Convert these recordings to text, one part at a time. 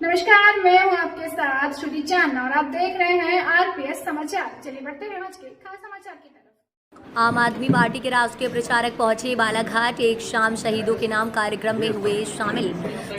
नमस्कार, मैं हूं आपके साथ श्रुति चांद और आप देख रहे हैं आरपीएस समाचार। चलिए बढ़ते हैं आज के खास समाचार की तरफ। आम आदमी पार्टी के राष्ट्रीय प्रचारक पहुंचे बालाघाट। एक शाम शहीदों के नाम कार्यक्रम में हुए शामिल।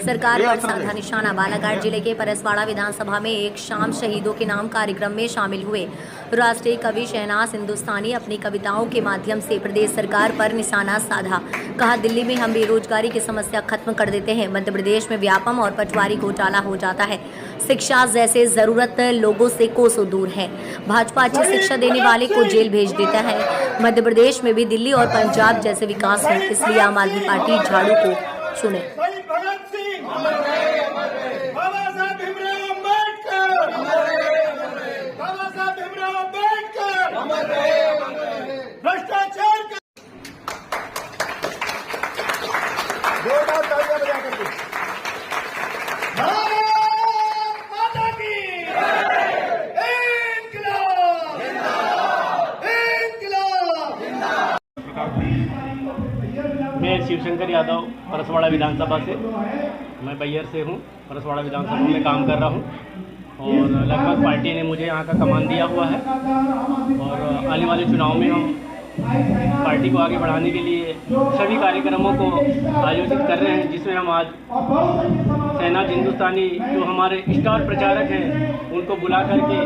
सरकार पर साधा निशाना। बालाघाट जिले के परसवाड़ा विधानसभा में एक शाम शहीदों के नाम कार्यक्रम में शामिल हुए राष्ट्रीय कवि शहनाज हिंदुस्तानी अपनी कविताओं के माध्यम से प्रदेश सरकार पर निशाना साधा। कहा, दिल्ली में हम बेरोजगारी की समस्या खत्म कर देते हैं, मध्य प्रदेश में व्यापम और पटवारी घोटाला हो जाता है, शिक्षा जैसे जरूरत लोगों से कोसों दूर है, भाजपा अच्छी शिक्षा देने वाले को जेल भेज देता है, मध्य प्रदेश में भी दिल्ली और पंजाब जैसे विकास हो, इसलिए आम आदमी पार्टी झाड़ू को चुने। मैं शिवशंकर यादव परसवाड़ा विधानसभा से, मैं बैयर से हूँ। परसवाड़ा विधानसभा में काम कर रहा हूँ और लगभग पार्टी ने मुझे यहाँ का कमान दिया हुआ है और आने वाले चुनाव में हम पार्टी को आगे बढ़ाने के लिए सभी कार्यक्रमों को आयोजित कर रहे हैं, जिसमें हम आज शहनाज हिंदुस्तानी जो हमारे स्टार प्रचारक हैं उनको बुला करके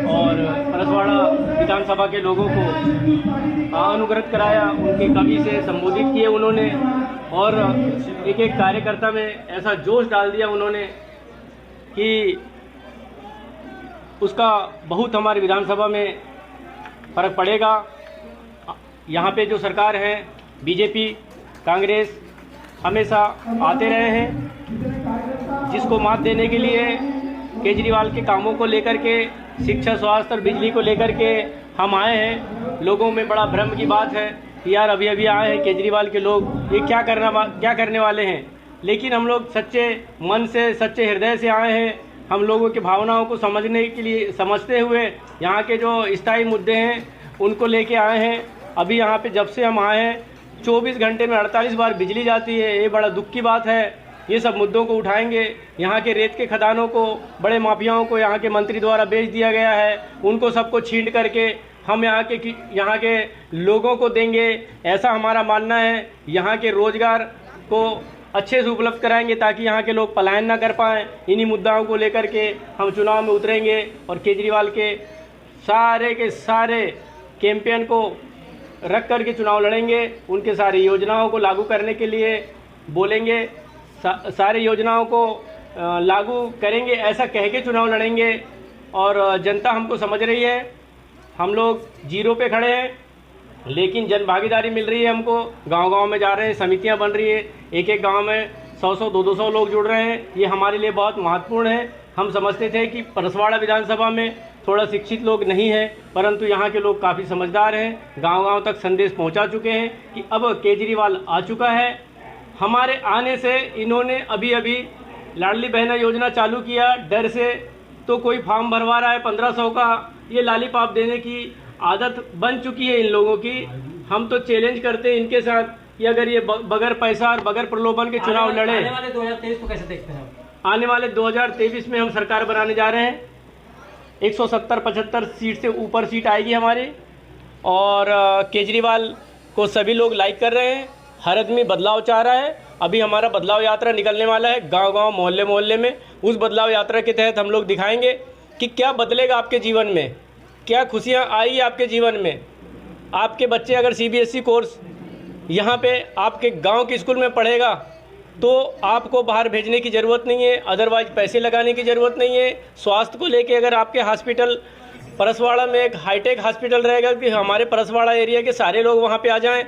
और परसवाड़ा विधानसभा के लोगों को अनुग्रहित कराया, उनके कवि से संबोधित किए उन्होंने और एक एक कार्यकर्ता में ऐसा जोश डाल दिया उन्होंने कि उसका बहुत हमारी विधानसभा में फर्क पड़ेगा। यहाँ पे जो सरकार है बीजेपी कांग्रेस हमेशा आते रहे हैं, जिसको मात देने के लिए केजरीवाल के कामों को लेकर के, शिक्षा स्वास्थ्य और बिजली को लेकर के हम आए हैं। लोगों में बड़ा भ्रम की बात है कि यार अभी अभी आए हैं केजरीवाल के लोग, ये क्या करने वाले हैं, लेकिन हम लोग सच्चे मन से सच्चे हृदय से आए हैं। हम लोगों की भावनाओं को समझने के लिए समझते हुए यहाँ के जो स्थायी मुद्दे हैं उनको लेके आए हैं। अभी यहाँ पे जब से हम आए हैं 24 घंटे में 48 बार बिजली जाती है, ये बड़ा दुख की बात है। ये सब मुद्दों को उठाएंगे। यहाँ के रेत के खदानों को बड़े माफियाओं को यहाँ के मंत्री द्वारा बेच दिया गया है, उनको सबको छींट करके हम यहाँ के लोगों को देंगे, ऐसा हमारा मानना है। यहाँ के रोजगार को अच्छे से उपलब्ध कराएंगे ताकि यहाँ के लोग पलायन ना कर पाएँ। इन्हीं मुद्दाओं को लेकर के हम चुनाव में उतरेंगे और केजरीवाल के सारे कैंपेन को रख करके चुनाव लड़ेंगे। उनके सारी योजनाओं को लागू करने के लिए बोलेंगे, सारी योजनाओं को लागू करेंगे, ऐसा कह के चुनाव लड़ेंगे। और जनता हमको समझ रही है, हम लोग जीरो पे खड़े हैं, लेकिन जन भागीदारी मिल रही है हमको। गांव-गांव में जा रहे हैं, समितियां बन रही है, एक एक गांव में 100-100 200 लोग जुड़ रहे हैं। ये हमारे लिए बहुत महत्वपूर्ण है। हम समझते थे कि परसवाड़ा विधानसभा में थोड़ा शिक्षित लोग नहीं हैं, परंतु यहाँ के लोग काफ़ी समझदार हैं, गांव-गांव तक संदेश पहुँचा चुके हैं कि अब केजरीवाल आ चुका है। हमारे आने से इन्होंने अभी अभी लाडली बहना योजना चालू किया, डर से तो कोई फॉर्म भरवा रहा है 1500 का। ये लालीपाप देने की आदत बन चुकी है इन लोगों की। हम तो चैलेंज करते हैं इनके साथ कि अगर ये बगैर पैसा और बगैर प्रलोभन के चुनाव लड़े। आने वाले 2023 को कैसे देखते हैं? आने वाले 2023 में हम सरकार बनाने जा रहे हैं। 170-75 सीट से ऊपर सीट आएगी हमारी और केजरीवाल को सभी लोग लाइक कर रहे हैं। हर आदमी बदलाव चाह रहा है। अभी हमारा बदलाव यात्रा निकलने वाला है गांव-गांव मोहल्ले में। उस बदलाव यात्रा के तहत हम लोग दिखाएंगे कि क्या बदलेगा आपके जीवन में, क्या खुशियां आई आपके जीवन में। आपके बच्चे अगर सीबीएसई कोर्स यहाँ पे आपके गांव के स्कूल में पढ़ेगा तो आपको बाहर भेजने की ज़रूरत नहीं है, अदरवाइज पैसे लगाने की ज़रूरत नहीं है। स्वास्थ्य को लेके अगर आपके हॉस्पिटल परसवाड़ा में एक हाईटेक हॉस्पिटल रहेगा कि हमारे परसवाड़ा एरिया के सारे लोग वहाँ पे आ जाएं,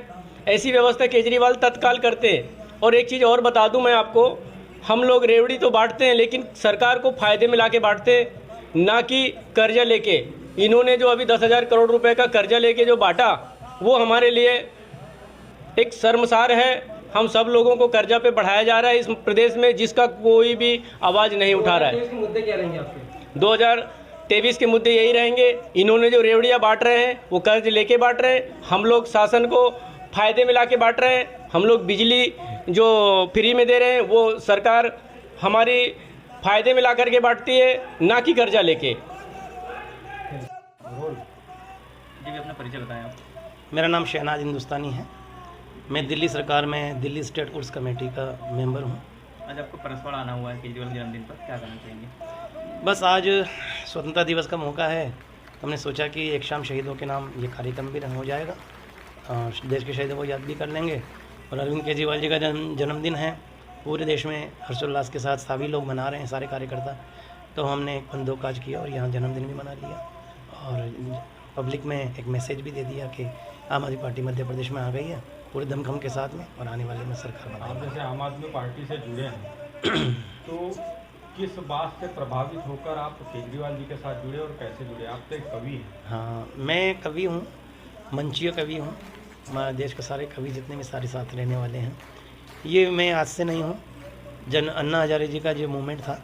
ऐसी व्यवस्था केजरीवाल तत्काल करते हैं। और एक चीज़ और बता दूं मैं आपको, हम लोग रेवड़ी तो बांटते हैं लेकिन सरकार को फ़ायदे में ला के बांटते हैं, ना कि कर्जा लेके। इन्होंने जो अभी 10,000 करोड़ रुपए का कर्जा लेके जो बांटा वो हमारे लिए एक शर्मसार है। हम सब लोगों को कर्जा पे बढ़ाया जा रहा है इस प्रदेश में, जिसका कोई भी आवाज़ नहीं उठा रहा है। मुद्दे क्या रहेंगे आपके? 2023 के मुद्दे यही रहेंगे। इन्होंने जो रेवड़ियाँ बांट रहे हैं वो कर्ज लेके बांट रहे हैं, हम लोग शासन को फ़ायदे में ला के बांट रहे हैं। हम लोग बिजली जो फ्री में दे रहे हैं वो सरकार हमारी फ़ायदे में ला करके बांटती है, ना कि कर्जा लेके। जी, अपना परिचय बताएं आप। मेरा नाम शहनाज हिंदुस्तानी है। मैं दिल्ली सरकार में दिल्ली स्टेट कोर्स कमेटी का मेंबर हूँ। आज आपको परसवाड़ा आना हुआ है केजरीवाल के जन्मदिन पर, क्या करना चाहेंगे? बस आज स्वतंत्रता दिवस का मौका है, हमने सोचा कि एक शाम शहीदों के नाम ये कार्यक्रम भी हो जाएगा और देश के शहीदों को याद भी कर लेंगे। और अरविंद केजरीवाल जी का जन्मदिन है, पूरे देश में हर्षोल्लास के साथ सभी लोग मना रहे हैं, सारे कार्यकर्ता। तो हमने एक बंदोकाज किया और यहाँ जन्मदिन भी मना लिया और पब्लिक में एक मैसेज भी दे दिया कि आम आदमी पार्टी मध्य प्रदेश में आ गई है पूरे दमखम के साथ में और आने वाले में सरकार बना। आप जैसे आम आदमी पार्टी से जुड़े हैं तो किस बात से प्रभावित होकर आप केजरीवाल जी के साथ जुड़े और कैसे जुड़े? आप तो एक कवि हैं। हाँ, मैं कवि हूँ, मंचीय कवि हूँ। हमारे देश के सारे कवि जितने भी सारे साथ रहने वाले हैं, ये मैं आज से नहीं हूँ। अन्ना हजारे जी का जो मूवमेंट था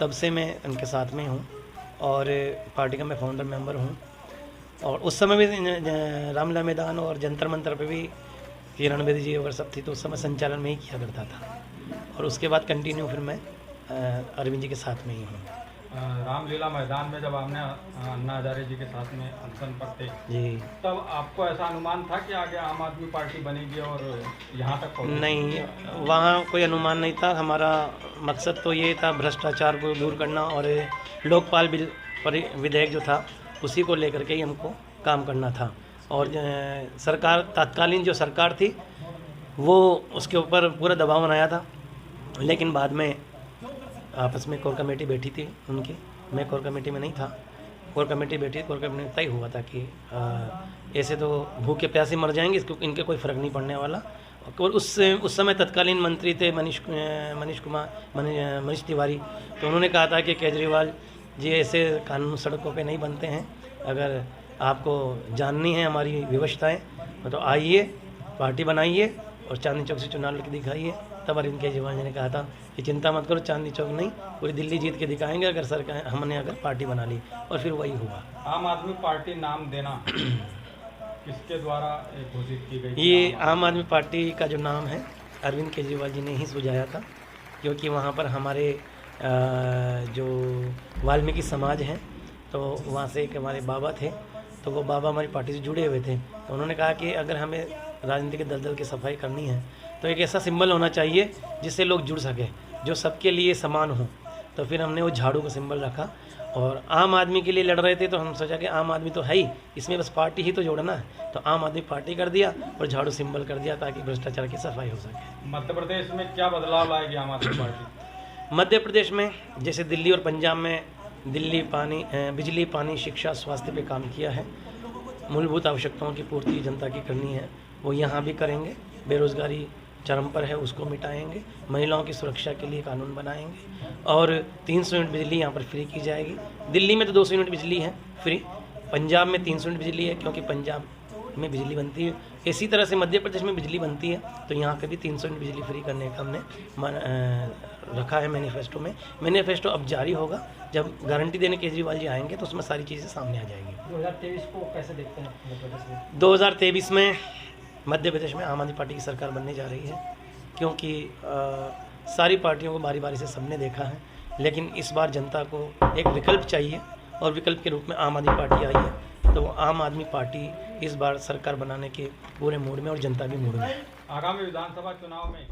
तब से मैं उनके साथ में हूँ और पार्टी का मैं फाउंडर मेंबर हूँ। और उस समय भी रामलीला मैदान और जंतर मंतर पे भी किरण बेदी जी अगर सब थी तो उस समय संचालन में ही किया करता था और उसके बाद कंटिन्यू फिर मैं अरविंद जी के साथ में ही हूँ। रामलीला मैदान में जब आपने अन्ना हजारे जी के साथ में अनशन पर थे जी, तब आपको ऐसा अनुमान था कि आगे आम आदमी पार्टी बनेगी और यहाँ तक पहुँचेगी? नहीं, वहाँ कोई अनुमान नहीं था। हमारा मकसद तो ये था भ्रष्टाचार को दूर करना और लोकपाल बिल विधेयक जो था उसी को लेकर के ही हमको काम करना था। और सरकार तत्कालीन जो सरकार थी वो उसके ऊपर पूरा दबाव बनाया था, लेकिन बाद में आपस में कोर कमेटी बैठी थी उनकी, मैं कोर कमेटी में नहीं था। कोर कमेटी बैठी, कोर कमेटी में तय हुआ था कि ऐसे तो भूखे प्यासे मर जाएंगे, इनके कोई फ़र्क नहीं पड़ने वाला। और उस समय तत्कालीन मंत्री थे मनीष तिवारी, तो उन्होंने कहा था कि केजरीवाल जी ऐसे कानून सड़कों पे नहीं बनते हैं, अगर आपको जाननी है हमारी व्यवस्थाएं तो आइए, पार्टी बनाइए और चांदनी चौक से चुनाव लड़के दिखाइए। तब अरविंद केजरीवाल जी ने कहा था कि चिंता मत करो, चांदनी चौक नहीं पूरी दिल्ली जीत के दिखाएंगे अगर सरकार हमने अगर पार्टी बना ली। और फिर वही हुआ। आम आदमी पार्टी नाम देना किसके द्वारा घोषित की गई? ये आम आदमी पार्टी का जो नाम है अरविंद केजरीवाल जी ने ही सुझाया था, क्योंकि वहाँ पर हमारे जो वाल्मीकि समाज हैं तो वहाँ से एक हमारे बाबा थे, तो वो बाबा हमारी पार्टी से जुड़े हुए थे। तो उन्होंने कहा कि अगर हमें राजनीति के दलदल की सफाई करनी है तो एक ऐसा सिंबल होना चाहिए जिससे लोग जुड़ सके, जो सबके लिए समान हो। तो फिर हमने वो झाड़ू का सिंबल रखा और आम आदमी के लिए लड़ रहे थे तो हम सोचा कि आम आदमी तो है ही, इसमें बस पार्टी ही तो जोड़ना है, तो आम आदमी पार्टी कर दिया और झाड़ू सिंबल कर दिया ताकि भ्रष्टाचार की सफाई हो सके। मध्य प्रदेश में क्या बदलाव लाएगी आम आदमी पार्टी? मध्य प्रदेश में जैसे दिल्ली और पंजाब में बिजली, पानी, शिक्षा, स्वास्थ्य पे काम किया है, मूलभूत आवश्यकताओं की पूर्ति जनता की करनी है, वो यहाँ भी करेंगे। बेरोजगारी चरम पर है, उसको मिटाएंगे। महिलाओं की सुरक्षा के लिए कानून बनाएंगे और 300 यूनिट बिजली यहाँ पर फ्री की जाएगी। दिल्ली में तो 200 यूनिट बिजली है फ्री, पंजाब में 300 यूनिट बिजली है क्योंकि पंजाब में बिजली बनती है। इसी तरह से मध्य प्रदेश में बिजली बनती है तो यहाँ पे भी 300 यूनिट बिजली फ्री करने का हमने रखा है मैनिफेस्टो में। मैनिफेस्टो अब जारी होगा, जब गारंटी देने केजरीवाल जी आएंगे तो उसमें सारी चीज़ें सामने आ जाएंगी। 2023 को कैसे देखते हैं मध्य प्रदेश में? 2023 में मध्य प्रदेश में आम आदमी पार्टी की सरकार बनने जा रही है, क्योंकि सारी पार्टियों को बारी बारी से सबने देखा है, लेकिन इस बार जनता को एक विकल्प चाहिए और विकल्प के रूप में आम आदमी पार्टी आई है। तो आम आदमी पार्टी इस बार सरकार बनाने के पूरे मूड में और जनता भी मूड में है। आगामी विधानसभा चुनाव में